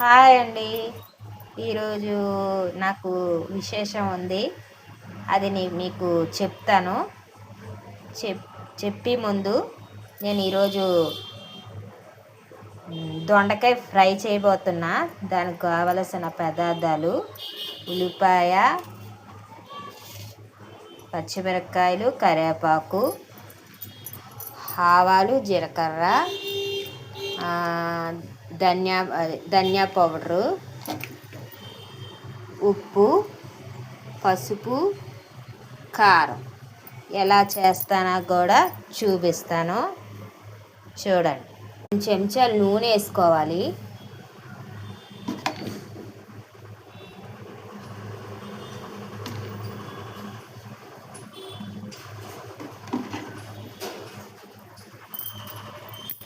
Hi అండి. ఈరోజు నాకు విశేషం ఉంది. అది మీకు చెప్తాను. చెప్ చెప్పి ముందు నేను ఈరోజు దొండకాయ ఫ్రై చేయబోతున్నా. దానికి కావలసిన పదార్థాలు: ఉల్లిపాయ, పచ్చిమిరపకాయలు, కరివేపాకు, ఆవాలు, జీలకర్ర, ధనియా పౌడరు, ఉప్పు, పసుపు, కారం. ఎలా చేస్తానో కూడా చూపిస్తాను, చూడండి. 2 చెంచాలు నూనె వేసుకోవాలి.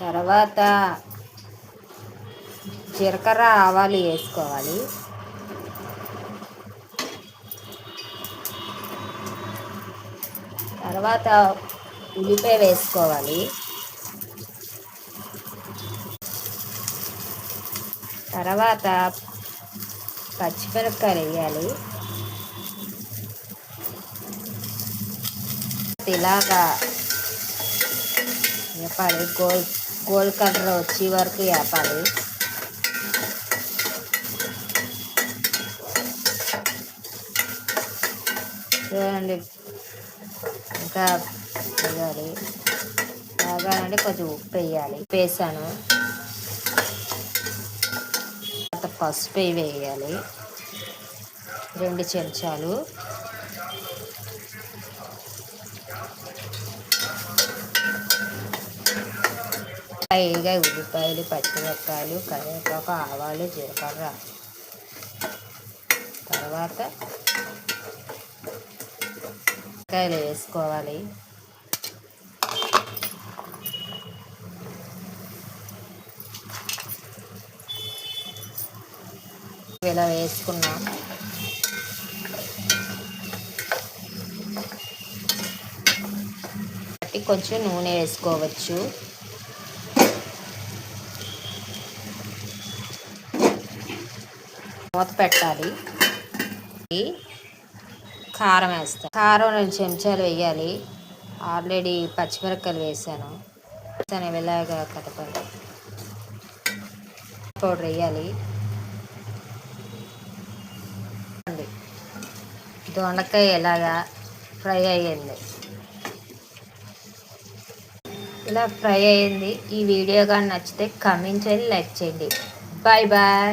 తర్వాత జీలకర్ర, ఆవాలు వేసుకోవాలి. తర్వాత ఉల్లిపాయ వేసుకోవాలి. తర్వాత పచ్చిమిరపకాయలు వేయాలి. ఇలాగా వేపాలి. గోల్డ్ కలర్ వచ్చే వరకు వేపాలి. చూడండి, ఇంకా వేయాలి. బాగానంటే కొంచెం ఉప్పు వేయాలి. వేసాను. పసుపు వేయాలి 2 చెంచాలు. ఉల్లిపాయలు, పచ్చిమిరపకాయలు, కరివేపాకు, ఆవాలు, జీలకర్ర. తర్వాత కాయలు వేసుకోవాలి. ఇలా వేసుకున్నాం. కొంచెం నూనె వేసుకోవచ్చు. మూత పెట్టాలి. కారం వేస్తాను. కారం 2 చెంచాలు వేయాలి. ఆల్రెడీ పచ్చిమిరపకాయలు వేసాను. ఇలాగా కదపండి. పౌడర్ వేయాలి. దొండకాయ ఎలాగా ఫ్రై అయ్యింది. ఇలా ఫ్రై అయ్యింది. ఈ వీడియో కానీ నచ్చితే కామెంట్ చేయండి, లైక్ చేయండి. Bye bye.